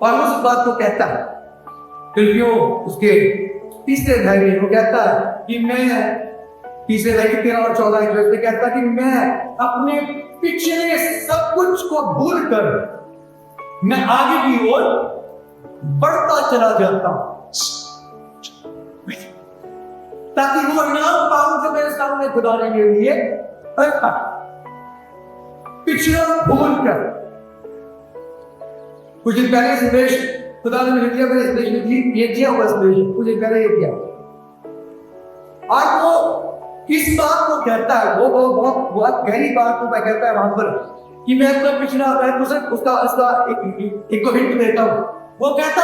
और उस बात को कहता है, फिर उसके तीसरे अध्याय में वो कहता है कि मैं, तीसरे अध्याय की 13 और 14 में कहता है कि मैं अपने पिछले सब कुछ को भूल कर मैं आगे की ओर बढ़ता चला जाता हूं, ताकि वो इनाम पाऊं जो मेरे सामने खुदाने के लिए रखा। पिछला भूल कर कुछ दिन पहले संदेश खुदा ने मुझे दिया, मैंने संदेश में ये किया हुआ संदेश कुछ दिन पहले ये किया। आज वो किस बात को कहता है, वो बहुत गहरी बात को मैं कहता है वहां पर कि मैं अपना पिछला, मैं उसका एक को हिंट देता हूं। वो कहता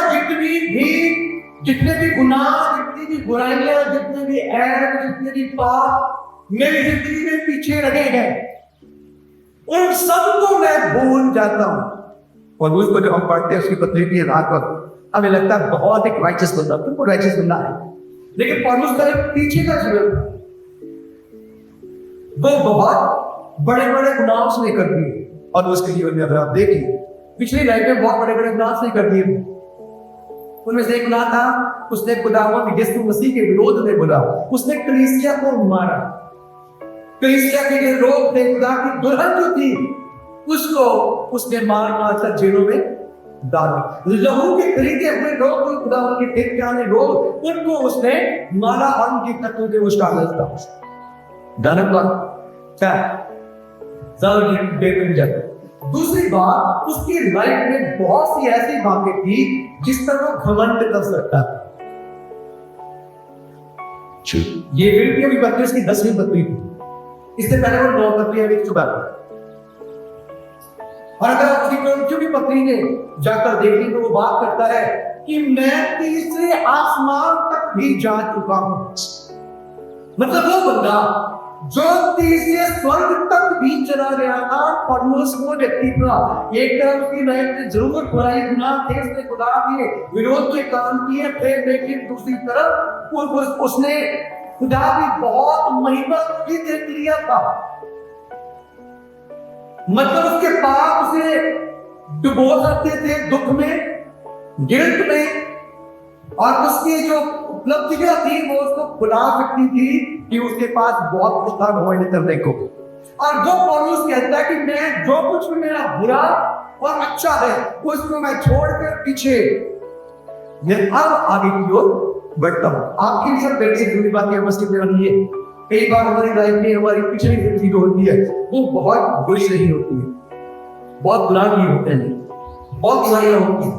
जितने भी गुनाह, जितनी भी बुराइयां, जितने भी ऐब, जितने भी पाप मेरी जिंदगी में पीछे रहे हैं, उन सबको मैं भूल जाता हूं। और उसको जब हम पढ़ते हैं उसकी पत्री की रात पर हमें लगता है बहुत एक राइचस बंदा, तुमको राइचस बनना है, लेकिन पौलुस का पीछे का जीवन वो बहुत बड़े बड़े गुनाह उसने कर दिए। और उसके जीवन में अगर आप देखिए पिछली लाइफ में बहुत बड़े बड़े गुनाह उसने कर दिए। उनमें से एक गुनाह था, उसने खुदावंद यीशु मसीह के विरोध में बोला, उसने कलीसिया को मारा। कलीसिया के जो लोग थे, खुदा की दुल्हन जो थी उसको उसने मारा था, जेलों में डाला। लहू के खरीदे हुए लोग, खुदावंद के ठेके आने लोग, उनको उसने मारा और उनकी कत्ल के उस डाला था। दूसरी बात, उसकी लाइफ में बहुत सी ऐसी बातें थी जिस पर वो घमंड कर सकता था। ये फिलिपियों की पत्री उसकी 10वीं पत्री थी, इससे पहले वो 9 पत्रियां लिख चुका था। और अगर उसकी फिलिपियों की पत्री ने जाकर देखी तो वो बात करता है कि मैं तीसरे आसमान तक भी जा चुका हूं। मतलब वो बंदा जो तीसरे स्वर्ग तक भी चला गया था, पौलुस वो व्यक्ति था। एक तरफ उसकी लाइफ में जरूर बुराई गुनाह थे, उसने खुदा के विरोध के काम किए थे, लेकिन दूसरी तरफ उसने खुदा की बहुत महिमा भी देख लिया था। मतलब उसके पाप उसे डुबो सकते थे दुख में, गिल्ट में, और उसकी जो उपलब्धियां थी वो उसको भुला सकती थी कि उसके पास बहुत कुछ था घमंड करने को। और जो पौलुस कहता है कि मैं जो कुछ भी मेरा बुरा और अच्छा है उसको मैं छोड़कर पीछे मैं अब आगे की ओर बढ़ता हूं। आपकी सब पेट से जुड़ी बातें मस्ती में बनी है। कई बार हमारी लाइफ में हमारी पिछली जिंदगी जो होती है वो बहुत बुरी नहीं होती है, बहुत बुरा नहीं होते हैं, बहुत बुराइयां होती है,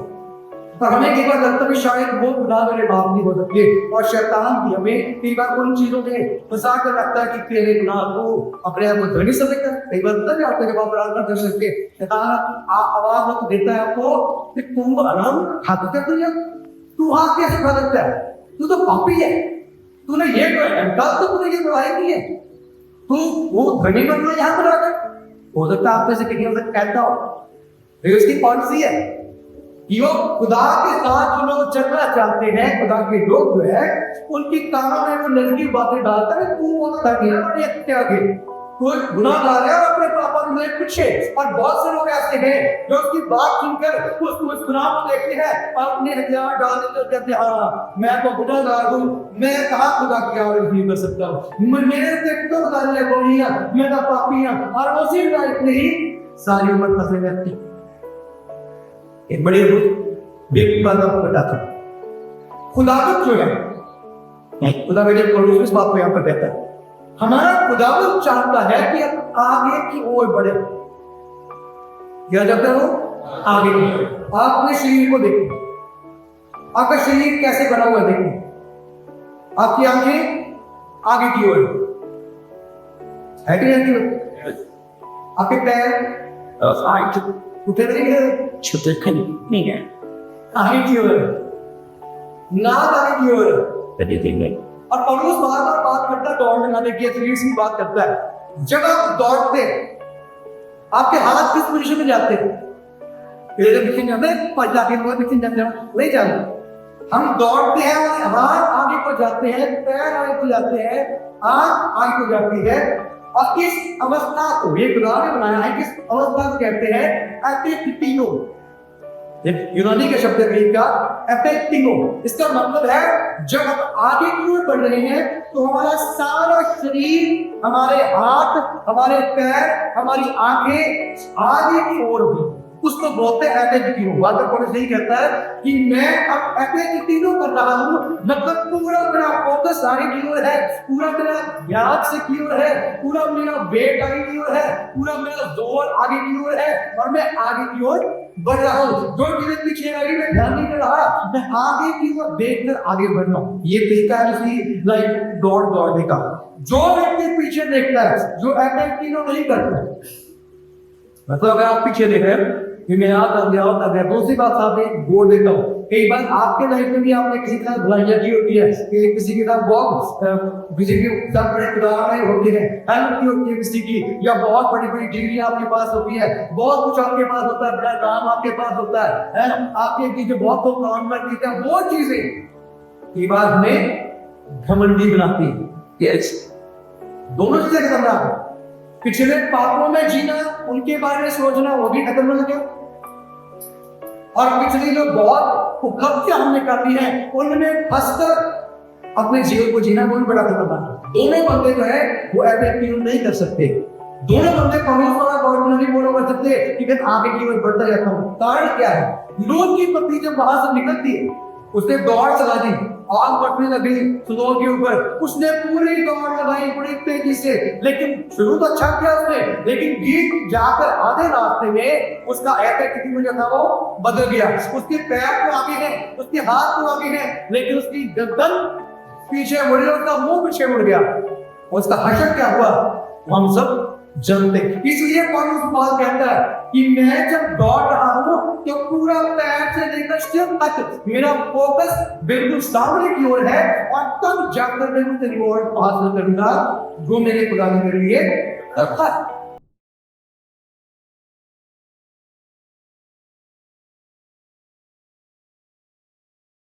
पर हमें कई बार लगता है शायद वो खुदा मेरे बाप नहीं हो सकते। और शैतान भी हमें कई बार उन चीजों में फंसा कर रखता है कि तेरे गुनाह को अपने आप को धनी समझकर। कई बार पता नहीं आपको जब आप आराम कर सकते, शैतान आवाज वक्त देता है आपको कि तुम आराम हाथ कर दिया, तू हाथ कैसे खा सकता है, तू तो पापी है, तूने ये तो तूने ये बुराई की है, तू वो धनी बनना यहाँ पर आकर। हो सकता है आप में से किसी से कहता हो, लेकिन उसकी पॉलिसी है कि वो खुदा के साथ जो लोग चलना चाहते हैं, खुदा के लोग जो है उनकी कानों में वो नेगेटिव बातें डालता है, तू वो आगे कोई गुनाह ला रहा है और अपने पापा में पीछे। और बहुत से लोग ऐसे हैं जो उसकी बात सुनकर उस गुनाह को देखते हैं और अपने हथियार डालने को कहते हैं, हाँ मैं तो गुनाहगार हूँ, मैं कहाँ खुदा की आवाज़ नहीं कर सकता हूँ, मेरे से तो खुदा ने बोली है, मैं तो पापी हूँ। और उसी लाइफ में ही सारी उम्र फंसे रहती। एक बड़ी व्यक्ति बात आपको बताता हूँ। खुदावंद जो है, खुदा मेरे पड़ोस इस बात को यहाँ पर कहता है, हमारा खुदावंद चाहता है कि हम आगे की ओर बढ़े। क्या चाहता है वो? आगे की ओर। आप अपने शरीर को देखिए, आपका शरीर कैसे बना हुआ देखिए, आपकी आंखें आगे की ओर है कि नहीं? आपके पैर उठे नहीं है, आगे की ओर, नाक आगे की ओर। और पौलुस बार-बार बात करता है दौड़ लगाने की, एथलीट्स की बात करता है। जब आप दौड़ते हैं आपके हाथ किस पोजीशन में जाते हैं? नहीं जाते। हम दौड़ते हैं और हाथ आगे को जाते हैं, पैर आगे को जाते हैं, आंख आगे को जाती है। और इस अवस्था को ये खुदा ने बनाया है, किस अवस्था को कहते हैं? एटिटियूड। यूनानी के शब्द ग्रीक का एपेक्टिनो, इसका मतलब है जब हम आगे की ओर बढ़ रहे हैं तो हमारा सारा शरीर, हमारे हाथ, हमारे पैर, हमारी आंखें आगे की ओर भी, उसको बोलते हैं एपेक्टिनो। वाटर पॉइंट यही कहता है कि मैं अब एपेक्टिनो कर रहा हूं, मतलब पूरा मेरा फोकस आगे की ओर है, पूरा मेरा ध्यान से की ओर है, पूरा मेरा वेट आगे की ओर है, पूरा मेरा जोर आगे की ओर है और मैं आगे की ओर बढ़ रहा हूँ। जो चीजें पीछे आ रही मैं ध्यान नहीं कर रहा, मैं आगे की ओर देखकर आगे बढ़ रहा हूँ। ये तरीका है किसी लाइक दौड़ने का। जो व्यक्ति पीछे देखता है, जो एपेक्टिनो नहीं करता, मतलब अगर आप पीछे देख रहे हैं कि मैं यहाँ तक गया, दूसरी बात आपने गोल देखता हूँ। कई बार आपके लाइफ में भी आपने किसी के साथ बुराइयां की होती है, कि किसी के साथ बहुत किसी के साथ बड़े उदाहरण होते हैं, हेल्प की होती है किसी की, या बहुत बड़ी बड़ी डिग्री आपके पास होती है, बहुत कुछ आपके पास होता है, बड़ा काम आपके पास होता है आपके चीजें बहुत लोग काम करते हैं, वो चीजें कई बार हमें घमंडी बनाती है। दोनों चीजें खत्म ना, पिछले पापों में जीना, उनके बारे में सोचना, वो भी खत्म हो गया, और पिछली जो बहुत उपलब्धियां हमने कर दी हैं उनमें फंसकर अपने जीवन को जीना बहुत बड़ा खतरनाक। दोनों बंदे जो है वो एपेक्टिनो नहीं कर सकते, दोनों बंदे पौलुस वाला गवर्नमेंट नहीं बोलो कर सकते कि मैं आगे की ओर बढ़ता जाता हूं। कारण क्या है? लूत की पत्नी जब वहां से निकलती है, उसने दौड़ चला दी, आग बढ़ने लगी सुनों के ऊपर, उसने पूरी दौड़ लगाई बड़ी तेजी से, लेकिन शुरू तो अच्छा किया उसने, लेकिन बीच जाकर आधे रास्ते में उसका एपेक्टिनो जो था वो बदल गया। उसके पैर तो आगे है, उसके हाथ तो आगे है, लेकिन उसकी गर्दन पीछे मुड़ी और उसका मुंह पीछे मुड़ गया। उसका हशर क्या हुआ हम सब जानते। इसलिए पौलुस बात कहता है कि मैं जब दौड़ रहा हूं तो पूरा पैर से लेकर सिर तक मेरा फोकस बिल्कुल सामने की ओर है, और तब जाकर मैं उस रिवॉर्ड हासिल करूंगा जो मेरे खुदा ने मेरे लिए रखा है।